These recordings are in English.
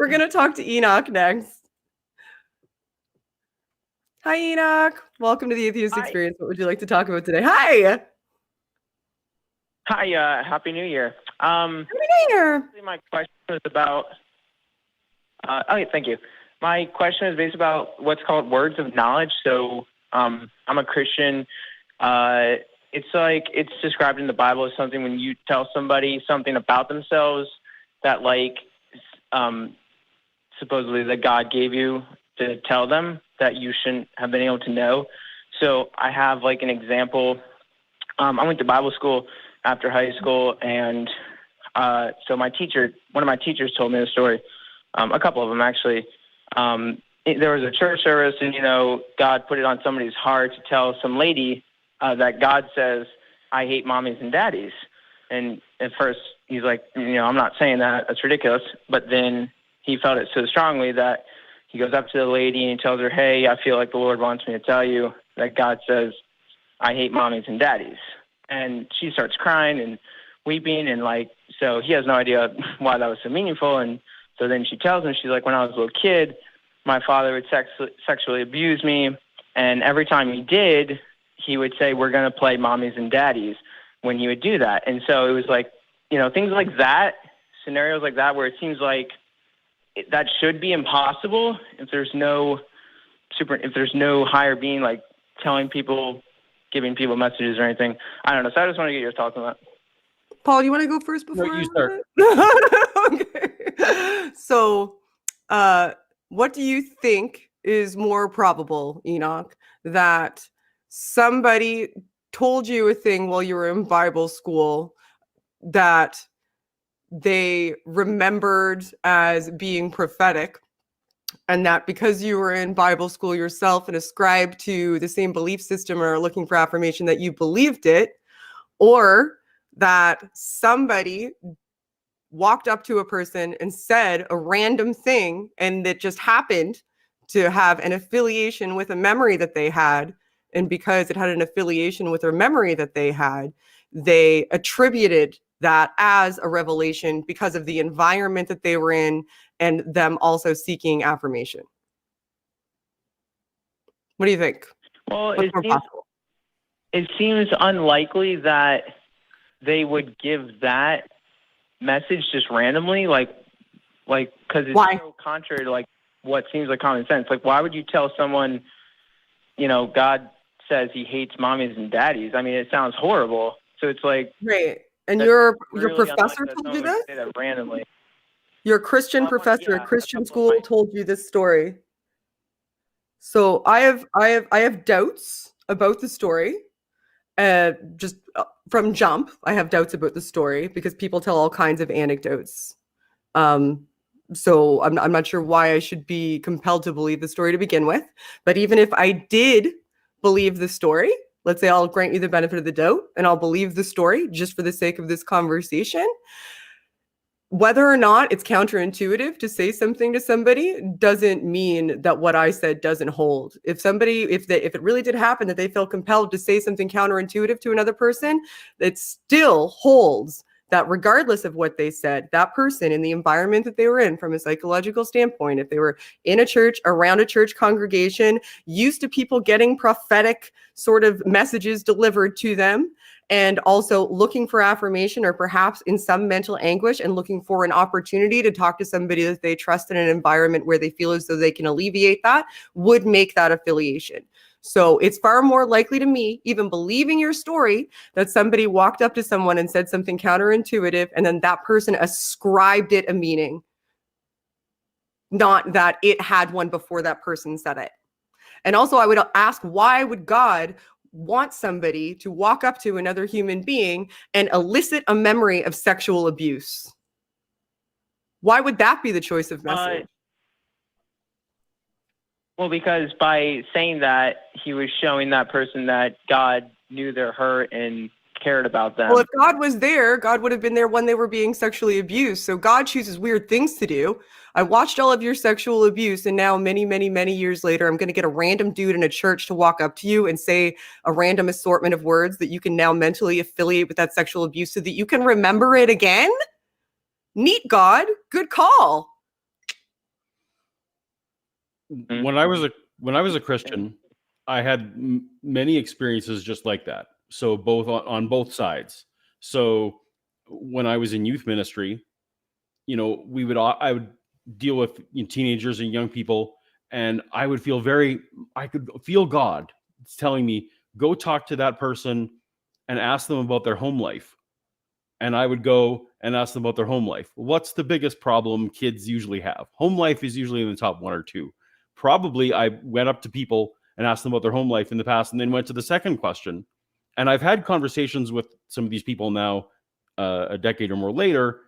We're going to talk to Enoch next. Hi, Enoch. Welcome to the Atheist Experience. What would you like to talk about today? Hi. Hi, Happy New Year. Happy New Year. My question was about, thank you. My question is based about what's called words of knowledge. So I'm a Christian. It's described in the Bible as something when you tell somebody something about themselves that supposedly that God gave you to tell them that you shouldn't have been able to know. So I have an example. I went to Bible school after high school, and so one of my teachers told me a story, a couple of them actually. There was a church service, and God put it on somebody's heart to tell some lady that God says, "I hate mommies and daddies." And at first he's like, "I'm not saying that. That's ridiculous." But then he felt it so strongly that he goes up to the lady and he tells her, "Hey, I feel like the Lord wants me to tell you that God says, I hate mommies and daddies." And she starts crying and weeping, and so he has no idea why that was so meaningful. And so then she tells him, she's like, "When I was a little kid, my father would sexually abuse me, and every time he did, he would say, 'We're going to play mommies and daddies,' when he would do that." And so it was things like that, scenarios like that, where it seems like that should be impossible if there's no higher being telling people, giving people messages or anything. I don't know. So I just want to get your thoughts on that. Paul, you want to go first before you start? Okay. So, what do you think is more probable, Enoch, that somebody told you a thing while you were in Bible school that they remembered as being prophetic, and that because you were in Bible school yourself and ascribed to the same belief system or looking for affirmation that you believed it, or that somebody walked up to a person and said a random thing and that just happened to have an affiliation with a memory that they had, and because it had an affiliation with a memory that they had, they attributed that as a revelation because of the environment that they were in and them also seeking affirmation. What do you think? Well, it seems unlikely that they would give that message just randomly, because it's so contrary to what seems like common sense. Why would you tell someone, God says he hates mommies and daddies? I mean, it sounds horrible. So it's right. And your really professor told you this? Say that randomly. Your Christian professor at Christian school told you this story. So I have doubts about the story. Just from jump, I have doubts about the story because people tell all kinds of anecdotes. So I'm not sure why I should be compelled to believe the story to begin with. But even if I did believe the story, let's say I'll grant you the benefit of the doubt and I'll believe the story just for the sake of this conversation. Whether or not it's counterintuitive to say something to somebody doesn't mean that what I said doesn't hold. If it really did happen that they felt compelled to say something counterintuitive to another person, it still holds that regardless of what they said, that person in the environment that they were in from a psychological standpoint, if they were in a church, around a church congregation, used to people getting prophetic sort of messages delivered to them, and also looking for affirmation or perhaps in some mental anguish and looking for an opportunity to talk to somebody that they trust in an environment where they feel as though they can alleviate that, would make that affiliation. So it's far more likely to me, even believing your story, that somebody walked up to someone and said something counterintuitive and then that person ascribed it a meaning, not that it had one before that person said it. And also I would ask, why would God want somebody to walk up to another human being and elicit a memory of sexual abuse? Why would that be the choice of message? Well, because by saying that, he was showing that person that God knew their hurt and cared about them. Well, if God was there, God would have been there when they were being sexually abused. So God chooses weird things to do. I watched all of your sexual abuse, and now many, many, many years later, I'm going to get a random dude in a church to walk up to you and say a random assortment of words that you can now mentally affiliate with that sexual abuse so that you can remember it again? Neat, God. Good call. when I was a Christian, I had many experiences just like that. So both on both sides. So when I was in youth ministry, you know, I would deal with teenagers and young people, and I could feel God telling me, go talk to that person and ask them about their home life. And I would go and ask them about their home life. What's the biggest problem kids usually have? Home life is usually in the top one or two. Probably I went up to people and asked them about their home life in the past, and then went to the second question. And I've had conversations with some of these people now, a decade or more later,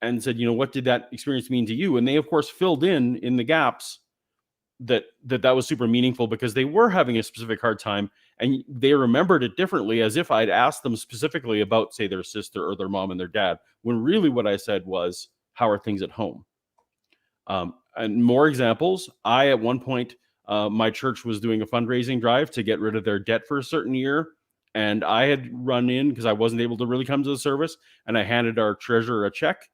and said, you know, what did that experience mean to you? And they, of course, filled in the gaps that was super meaningful, because they were having a specific hard time, and they remembered it differently, as if I'd asked them specifically about, say, their sister or their mom and their dad, when really what I said was, how are things at home? And more examples. At one point, my church was doing a fundraising drive to get rid of their debt for a certain year. And I had run in because I wasn't able to really come to the service, and I handed our treasurer a check,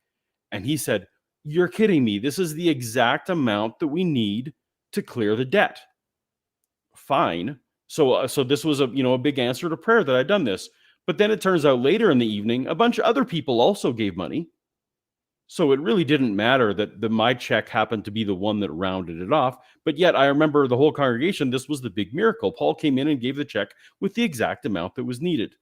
and he said, "You're kidding me. This is the exact amount that we need to clear the debt." Fine. So this was a big answer to prayer that I'd done this. But then it turns out later in the evening, a bunch of other people also gave money. So it really didn't matter that my check happened to be the one that rounded it off. But yet I remember the whole congregation, this was the big miracle. Paul came in and gave the check with the exact amount that was needed.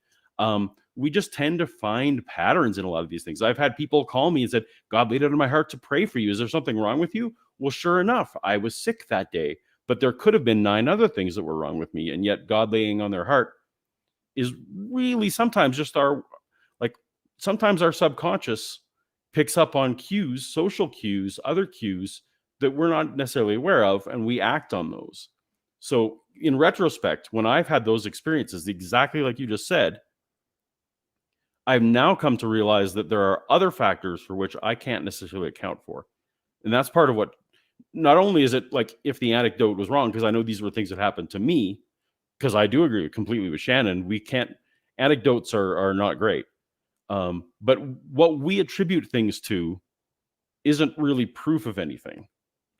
We just tend to find patterns in a lot of these things. I've had people call me and said, God laid it on my heart to pray for you. Is there something wrong with you? Well, sure enough, I was sick that day, but there could have been 9 other things that were wrong with me. And yet God laying on their heart is really sometimes just sometimes our subconscious picks up on cues, social cues, other cues that we're not necessarily aware of, and we act on those. So in retrospect, when I've had those experiences, exactly like you just said, I've now come to realize that there are other factors for which I can't necessarily account for. And that's part of what, not only is it like if the anecdote was wrong, because I know these were things that happened to me, because I do agree completely with Shannon, anecdotes are not great. But what we attribute things to isn't really proof of anything.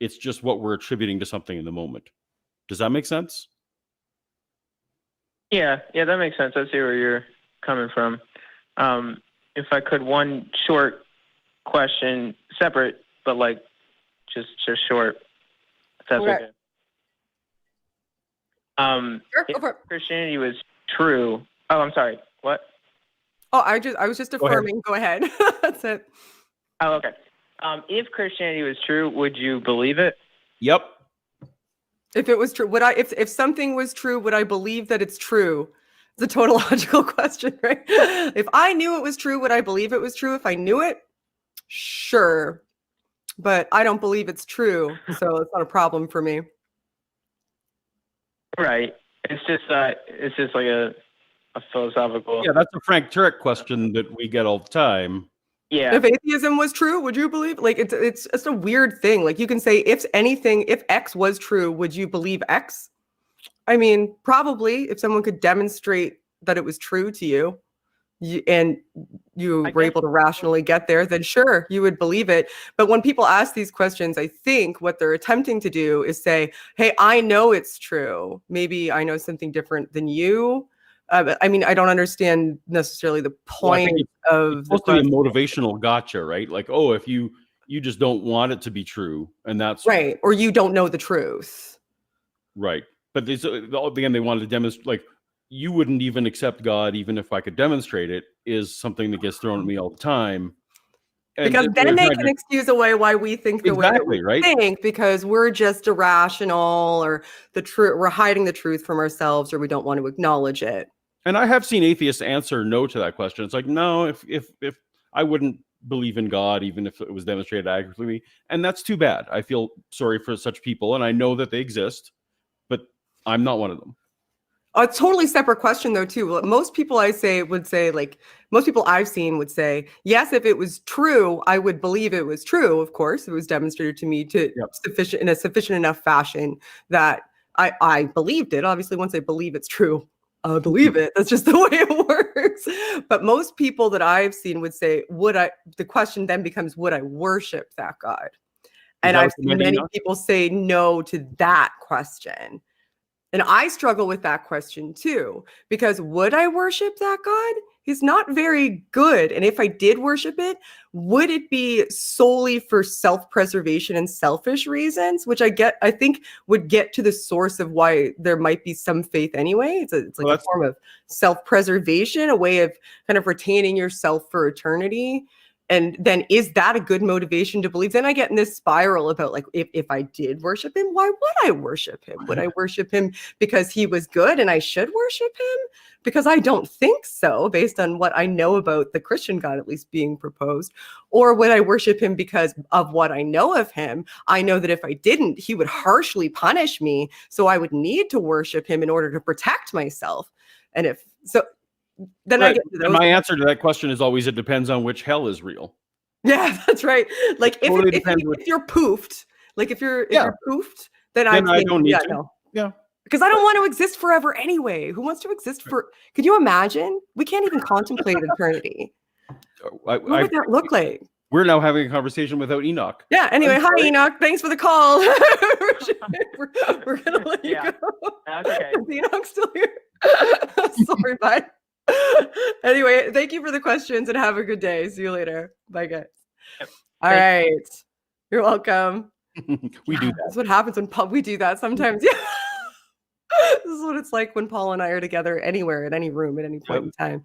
It's just what we're attributing to something in the moment. Does that make sense? Yeah, that makes sense. I see where you're coming from. If I could, one short question, separate, but just short, if that's okay. Sure, go for it. If Christianity was true. Oh, I'm sorry. What? Oh, I was just affirming. Go ahead. That's it. Oh, okay. If Christianity was true, would you believe it? Yep. If it was true, if something was true, would I believe that it's true? It's a tautological question, right? If I knew it was true, would I believe it was true? If I knew it, sure. But I don't believe it's true, so it's not a problem for me. Right. It's just like a philosophical. Yeah, that's a Frank Turek question that we get all the time. Yeah. If atheism was true, would you believe? It's just a weird thing. Like, you can say, if X was true, would you believe X? I mean, probably, if someone could demonstrate that it was true to you, and you were able to rationally get there, then sure, you would believe it. But when people ask these questions, I think what they're attempting to do is say, hey, I know it's true. Maybe I know something different than you. I mean, I don't understand necessarily the point of it's supposed to be a motivational gotcha, right? Like, oh, if you just don't want it to be true, and that's right, or you don't know the truth, right? But again, they wanted to demonstrate, like, you wouldn't even accept God even if I could demonstrate it, is something that gets thrown at me all the time. And because then they can excuse away why we think the way that we think, because we're just irrational, or we're hiding the truth from ourselves, or we don't want to acknowledge it. And I have seen atheists answer no to that question. It's like, no, if I wouldn't believe in God, even if it was demonstrated accurately, and that's too bad. I feel sorry for such people, and I know that they exist, but I'm not one of them. A totally separate question, though, too. Most people most people I've seen would say, yes, if it was true, I would believe it was true. Of course, it was demonstrated to me in a sufficient enough fashion that I believed it. Obviously, once I believe it's true, I'll believe it. That's just the way it works. But most people that I've seen would say, the question then becomes, would I worship that God? And that I've what you seen meant, many Enoch? people say no to that question. And I struggle with that question too, because would I worship that God? He's not very good. And if I did worship it, would it be solely for self-preservation and selfish reasons, which I think would get to the source of why there might be some faith anyway. It's like Well, a form of self-preservation, a way of kind of retaining yourself for eternity. And then is that a good motivation to believe? Then I get in this spiral about like, if I did worship him, why would I worship him? Would I worship him because he was good and I should worship him? Because I don't think so, based on what I know about the Christian God at least being proposed. Or would I worship him because of what I know of him? I know that if I didn't, he would harshly punish me. So I would need to worship him in order to protect myself. And if so, then I Right. get to And those. my answer to that question is always, it depends on which hell is real. Yeah, that's right. Like Totally depends if you're poofed, like if you're Yeah. poofed, then Then I think, don't need yeah, to. no. Yeah. Because I don't want to exist forever anyway. Who wants to exist for? Could you imagine? We can't even contemplate eternity. What would that look like? We're now having a conversation without Enoch. Yeah. Anyway, I'm hi sorry. Enoch. Thanks for the call. we're gonna let you Yeah. go. That's okay. Is Enoch still here? Sorry, bye. Anyway, thank you for the questions and have a good day. See you later. Bye, guys. Yep. All right. You're welcome. We do that. That's what happens when we do that sometimes. Yeah. This is what it's like when Paul and I are together anywhere, in any room, at any point in time.